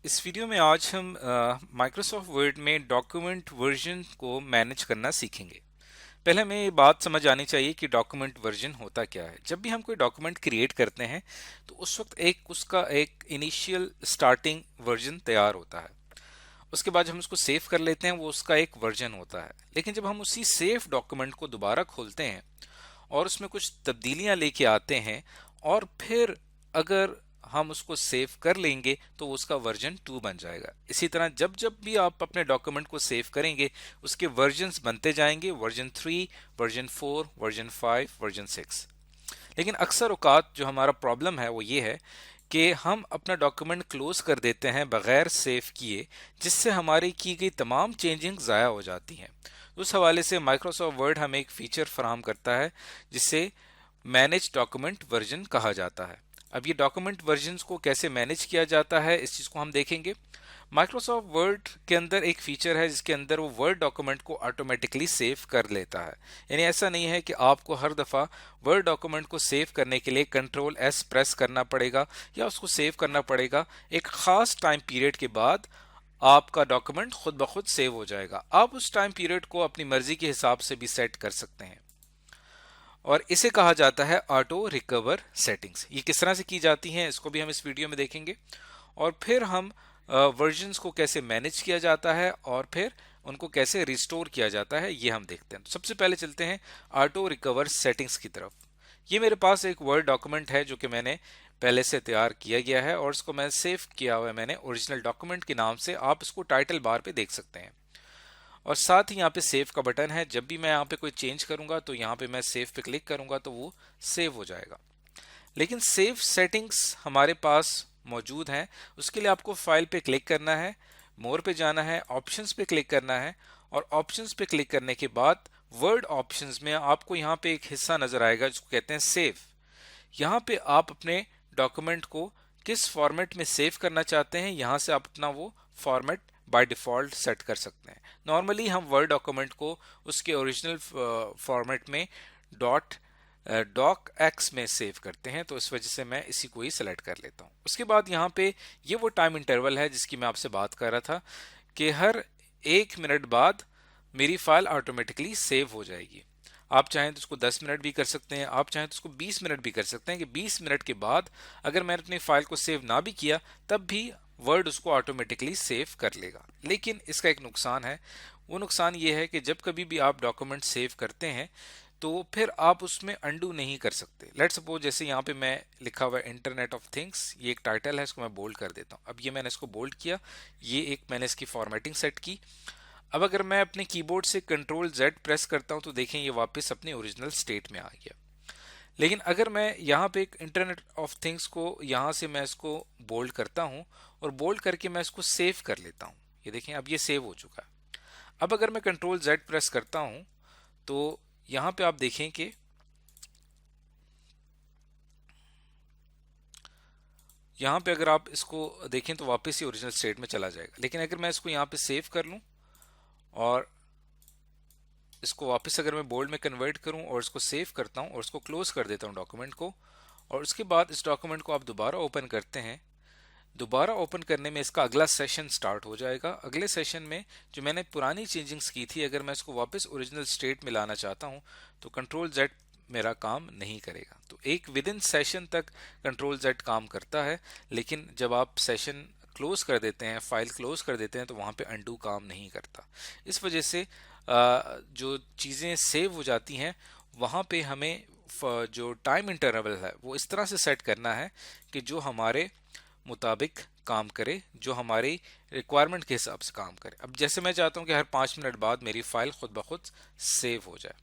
इस वीडियो में आज हम माइक्रोसॉफ्ट वर्ड में डॉक्यूमेंट वर्जन को मैनेज करना सीखेंगे। पहले हमें ये बात समझ आनी चाहिए कि डॉक्यूमेंट वर्जन होता क्या है। जब भी हम कोई डॉक्यूमेंट क्रिएट करते हैं तो उस वक्त उसका एक इनिशियल स्टार्टिंग वर्जन तैयार होता है। उसके बाद जब हम उसको सेव कर लेते हैं वो उसका एक वर्जन होता है। लेकिन जब हम उसी सेव डॉक्यूमेंट को दोबारा खोलते हैं और उसमें कुछ तब्दीलियां लेके आते हैं और फिर अगर हम उसको सेव कर लेंगे तो उसका वर्जन 2 बन जाएगा। इसी तरह जब जब भी आप अपने डॉक्यूमेंट को सेव करेंगे उसके वर्जन्स बनते जाएंगे, वर्जन 3, वर्जन 4, वर्जन 5, वर्जन 6। लेकिन अक्सर औकात जो हमारा प्रॉब्लम है वो ये है कि हम अपना डॉक्यूमेंट क्लोज कर देते हैं बगैर सेव किए, जिससे हमारी की गई तमाम चेंजिंग ज़ाया हो जाती हैं। उस हवाले से माइक्रोसॉफ्ट वर्ड हमें एक फीचर फराहम करता है जिसे मैनेज डॉक्यूमेंट वर्जन कहा जाता है। अब ये डॉक्यूमेंट वर्जन्स को कैसे मैनेज किया जाता है इस चीज़ को हम देखेंगे। माइक्रोसॉफ्ट वर्ड के अंदर एक फीचर है जिसके अंदर वो वर्ड डॉक्यूमेंट को ऑटोमेटिकली सेव कर लेता है। यानी ऐसा नहीं है कि आपको हर दफ़ा वर्ड डॉक्यूमेंट को सेव करने के लिए कंट्रोल एस प्रेस करना पड़ेगा या उसको सेव करना पड़ेगा। एक ख़ास टाइम पीरियड के बाद आपका डॉक्यूमेंट खुद ब खुद सेव हो जाएगा। आप उस टाइम पीरियड को अपनी मर्जी के हिसाब से भी सेट कर सकते हैं और इसे कहा जाता है ऑटो रिकवर सेटिंग्स। ये किस तरह से की जाती हैं इसको भी हम इस वीडियो में देखेंगे और फिर हम वर्जन्स को कैसे मैनेज किया जाता है और फिर उनको कैसे रिस्टोर किया जाता है ये हम देखते हैं। तो सबसे पहले चलते हैं ऑटो रिकवर सेटिंग्स की तरफ। ये मेरे पास एक वर्ड डॉक्यूमेंट है जो कि मैंने पहले से तैयार किया गया है और इसको मैं सेव किया हुआ है मैंने ओरिजिनल डॉक्यूमेंट के नाम से। आप इसको टाइटल बार पे देख सकते हैं और साथ ही यहाँ पे सेव का बटन है। जब भी मैं यहाँ पे कोई चेंज करूंगा तो यहाँ पे मैं सेव पे क्लिक करूंगा तो वो सेव हो जाएगा। लेकिन सेव सेटिंग्स हमारे पास मौजूद हैं। उसके लिए आपको फाइल पे क्लिक करना है, मोर पे जाना है, ऑप्शंस पे क्लिक करना है और ऑप्शंस पे क्लिक करने के बाद वर्ड ऑप्शंस में आपको यहाँ पे एक हिस्सा नजर आएगा जिसको कहते हैं सेव। यहाँ पे आप अपने डॉक्यूमेंट को किस फॉर्मेट में सेव करना चाहते हैं यहाँ से आप अपना वो फॉर्मेट बाय डिफॉल्ट सेट कर सकते हैं। नॉर्मली हम वर्ड डॉक्यूमेंट को उसके ओरिजिनल फॉर्मेट में डॉट डॉक एक्स में सेव करते हैं, तो इस वजह से मैं इसी को ही सिलेक्ट कर लेता हूँ। उसके बाद यहाँ पे ये वो टाइम इंटरवल है जिसकी मैं आपसे बात कर रहा था कि हर 1 मिनट बाद मेरी फाइल ऑटोमेटिकली सेव हो जाएगी। आप चाहें तो उसको 10 मिनट भी कर सकते हैं, आप चाहें तो उसको 20 मिनट भी कर सकते हैं कि 20 मिनट के बाद अगर मैंने अपनी फाइल को सेव ना भी किया तब भी वर्ड उसको ऑटोमेटिकली सेव कर लेगा। लेकिन इसका एक नुकसान है। वो नुकसान ये है कि जब कभी भी आप डॉक्यूमेंट सेव करते हैं तो फिर आप उसमें अंडू नहीं कर सकते। लेट्स सपोज जैसे यहाँ पे मैं लिखा हुआ है इंटरनेट ऑफ थिंग्स, ये एक टाइटल है, इसको मैं बोल्ड कर देता हूँ। अब ये मैंने इसको बोल्ड किया, ये एक मैंने इसकी फॉर्मेटिंग सेट की। अब अगर मैं अपने कीबोर्ड से कंट्रोल जेड प्रेस करता हूं तो देखें ये वापस अपने ओरिजिनल स्टेट में आ गया। लेकिन अगर मैं यहाँ पे एक इंटरनेट ऑफ थिंग्स को यहाँ से मैं इसको बोल्ड करता हूँ और बोल्ड करके मैं इसको सेव कर लेता हूँ, ये देखें अब ये सेव हो चुका है। अब अगर मैं कंट्रोल जेड प्रेस करता हूँ तो यहाँ पे आप देखें कि यहाँ पे अगर आप इसको देखें तो वापस ही ओरिजिनल स्टेट में चला जाएगा। लेकिन अगर मैं इसको यहाँ पे सेव कर लूँ और इसको वापस अगर मैं बोल्ड में कन्वर्ट करूं और इसको सेव करता हूं और इसको क्लोज कर देता हूं डॉक्यूमेंट को, और उसके बाद इस डॉक्यूमेंट को आप दोबारा ओपन करते हैं, दोबारा ओपन करने में इसका अगला सेशन स्टार्ट हो जाएगा। अगले सेशन में जो मैंने पुरानी चेंजिंग्स की थी अगर मैं इसको वापस ओरिजिनल स्टेट में लाना चाहता हूं तो कंट्रोल जेड मेरा काम नहीं करेगा। तो एक विद इन सेशन तक कंट्रोल जेड काम करता है, लेकिन जब आप सेशन क्लोज कर देते हैं, फाइल क्लोज कर देते हैं, तो वहां पे अंडू काम नहीं करता। इस वजह से जो चीज़ें सेव हो जाती हैं वहाँ पे हमें जो टाइम इंटरवल है वो इस तरह से सेट करना है कि जो हमारे मुताबिक काम करे, जो हमारी रिक्वायरमेंट के हिसाब से काम करे। अब जैसे मैं चाहता हूँ कि हर 5 मिनट बाद मेरी फाइल खुद ब खुद सेव हो जाए।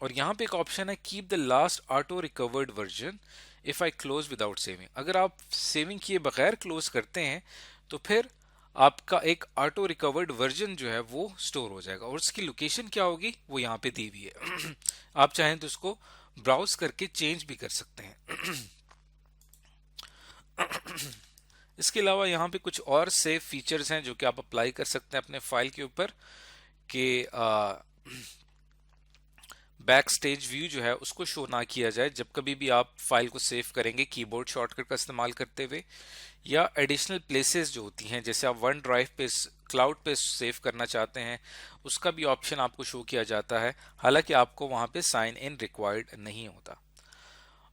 और यहाँ पे एक ऑप्शन है keep the last auto recovered version if I close without saving. अगर आप सेविंग किए बगैर क्लोज करते हैं तो फिर आपका एक ऑटो रिकवर्ड वर्जन जो है वो स्टोर हो जाएगा और उसकी लोकेशन क्या होगी वो यहाँ पे दी हुई है। आप चाहें तो उसको ब्राउज करके चेंज भी कर सकते हैं। इसके अलावा यहाँ पे कुछ और सेव फीचर्स हैं जो कि आप अप्लाई कर सकते हैं अपने फाइल के ऊपर कि बैक स्टेज व्यू जो है उसको शो ना किया जाए जब कभी भी आप फाइल को सेव करेंगे कीबोर्ड शॉर्टकट का इस्तेमाल करते हुए, या एडिशनल प्लेसेस जो होती हैं जैसे आप वन ड्राइव पे क्लाउड पे सेव करना चाहते हैं उसका भी ऑप्शन आपको शो किया जाता है, हालांकि आपको वहां पे साइन इन रिक्वायर्ड नहीं होता।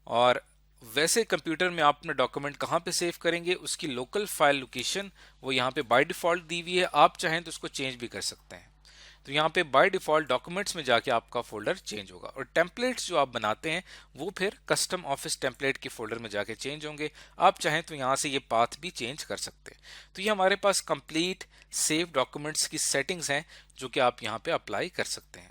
और वैसे कंप्यूटर में आप अपना डॉक्यूमेंट कहाँ पे सेव करेंगे उसकी लोकल फाइल लोकेशन वो यहाँ पे बाय डिफॉल्ट दी हुई है, आप चाहें तो उसको चेंज भी कर सकते हैं। तो यहाँ पे बाय डिफॉल्ट डॉक्यूमेंट्स में जाके आपका फोल्डर चेंज होगा, और टेम्पलेट्स जो आप बनाते हैं वो फिर कस्टम ऑफिस टेम्पलेट के फोल्डर में जाके चेंज होंगे। आप चाहें तो यहाँ से ये पाथ भी चेंज कर सकते हैं। तो ये हमारे पास कंप्लीट सेव डॉक्यूमेंट्स की सेटिंग्स हैं जो कि आप यहाँ पे अप्लाई कर सकते हैं।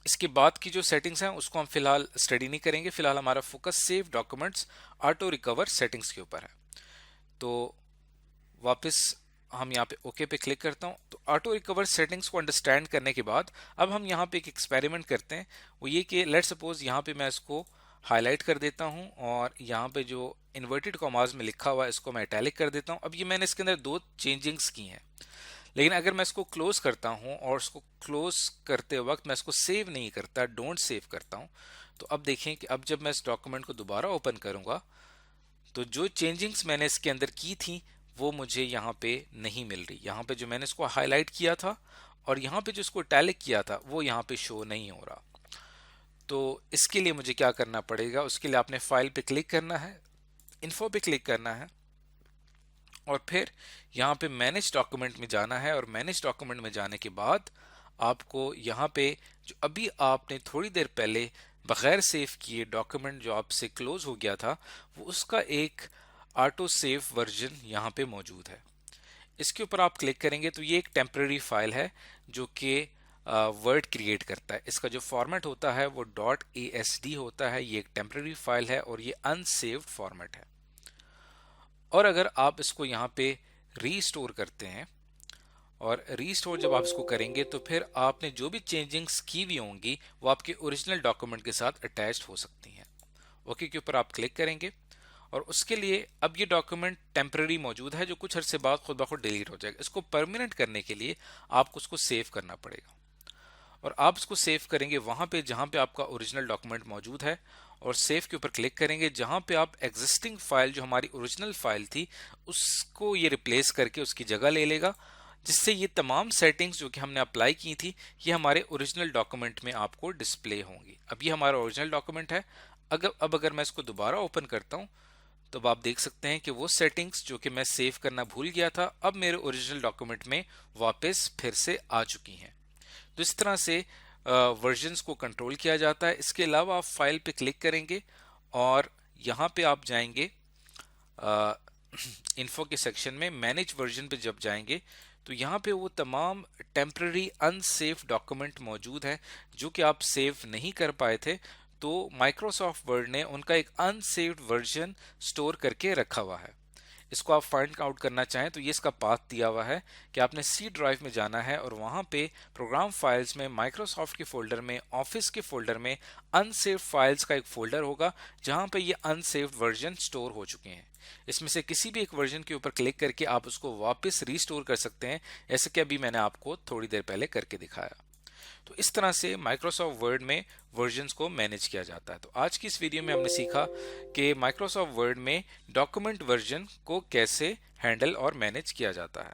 इसके बाद की जो सेटिंग्स हैं उसको हम फिलहाल स्टडी नहीं करेंगे, फिलहाल हमारा focus save documents auto recover settings के ऊपर है। तो वापस हम यहाँ पे ओके पे क्लिक करता हूँ। तो ऑटो रिकवर सेटिंग्स को अंडरस्टैंड करने के बाद अब हम यहाँ पे एक एक्सपेरिमेंट करते हैं, वो ये कि लेट सपोज यहाँ पे मैं इसको हाईलाइट कर देता हूँ और यहाँ पे जो इन्वर्टेड कॉमास में लिखा हुआ है इसको मैं इटैलिक कर देता हूँ। अब ये मैंने इसके अंदर दो चेंजिंग्स की हैं, लेकिन अगर मैं इसको क्लोज करता हूँ और इसको क्लोज करते वक्त मैं इसको सेव नहीं करता, डोंट सेव करता हूँ, तो अब देखें कि अब जब मैं इस डॉक्यूमेंट को दोबारा ओपन करूंगा तो जो चेंजिंग्स मैंने इसके अंदर की थी वो मुझे यहाँ पे नहीं मिल रही। यहाँ पे जो मैंने इसको हाईलाइट किया था और यहाँ पे जो इसको इटैलिक किया था वो यहाँ पे शो नहीं हो रहा। तो इसके लिए मुझे क्या करना पड़ेगा, उसके लिए आपने फाइल पे क्लिक करना है, इन्फो पे क्लिक करना है और फिर यहाँ पे मैनेज डॉक्यूमेंट में जाना है, और मैनेज डॉक्यूमेंट में जाने के बाद आपको यहाँ पे जो अभी आपने थोड़ी देर पहले बगैर सेव किए डॉक्यूमेंट जो आपसे क्लोज हो गया था वो उसका एक ऑटो सेव वर्जन यहाँ पे मौजूद है। इसके ऊपर आप क्लिक करेंगे तो ये एक टेम्पररी फाइल है जो कि वर्ड क्रिएट करता है। इसका जो फॉर्मेट होता है वो .asd होता है। ये एक टेम्पररी फाइल है और ये अनसेव्ड फॉर्मेट है। और अगर आप इसको यहाँ पे रीस्टोर करते हैं और रीस्टोर जब आप इसको करेंगे तो फिर आपने जो भी चेंजिंग्स की हुई होंगी वो आपके ओरिजिनल डॉक्यूमेंट के साथ अटैच्ड हो सकती हैं। ओके के ऊपर आप क्लिक करेंगे और उसके लिए अब ये डॉक्यूमेंट टेम्पररी मौजूद है जो कुछ अरसे बाद खुद ब खुद डिलीट हो जाएगा। इसको परमानेंट करने के लिए आपको उसको सेव करना पड़ेगा, और आप इसको सेव करेंगे वहां पे जहां पे आपका ओरिजिनल डॉक्यूमेंट मौजूद है, और सेव के ऊपर क्लिक करेंगे। जहां पे आप एग्जिस्टिंग फाइल जो हमारी ओरिजिनल फाइल थी उसको ये रिप्लेस करके उसकी जगह ले लेगा, जिससे ये तमाम सेटिंग्स जो कि हमने अप्लाई की थी ये हमारे ओरिजिनल डॉक्यूमेंट में आपको डिस्प्ले होंगी। अब ये हमारा ओरिजिनल डॉक्यूमेंट है। अगर मैं इसको दोबारा ओपन करता हूं तो आप देख सकते हैं कि वो सेटिंग्स जो कि मैं सेव करना भूल गया था अब मेरे ओरिजिनल डॉक्यूमेंट में वापस फिर से आ चुकी हैं। तो इस तरह से वर्जन्स को कंट्रोल किया जाता है। इसके अलावा आप फाइल पे क्लिक करेंगे और यहाँ पे आप जाएंगे इन्फो के सेक्शन में मैनेज वर्जन पे जब जाएंगे तो यहाँ पे वो तमाम टेम्पररी अनसेव डॉक्यूमेंट मौजूद हैं जो कि आप सेव नहीं कर पाए थे। तो माइक्रोसॉफ्ट वर्ड ने उनका एक अनसेव्ड वर्जन स्टोर करके रखा हुआ है। इसको आप फाइंड आउट करना चाहें तो ये इसका पाथ दिया हुआ है कि आपने सी ड्राइव में जाना है और वहां पे प्रोग्राम फाइल्स में माइक्रोसॉफ्ट के फोल्डर में ऑफिस के फोल्डर में अनसेव्ड फाइल्स का एक फोल्डर होगा जहां पे ये अनसेव्ड वर्जन स्टोर हो चुके हैं। इसमें से किसी भी एक वर्जन के ऊपर क्लिक करके आप उसको वापस रीस्टोर कर सकते हैं, ऐसे कि अभी मैंने आपको थोड़ी देर पहले करके दिखाया। तो इस तरह से माइक्रोसॉफ्ट वर्ड में वर्जन्स को मैनेज किया जाता है। तो आज की इस वीडियो में हमने सीखा कि माइक्रोसॉफ्ट वर्ड में डॉक्यूमेंट वर्जन को कैसे हैंडल और मैनेज किया जाता है।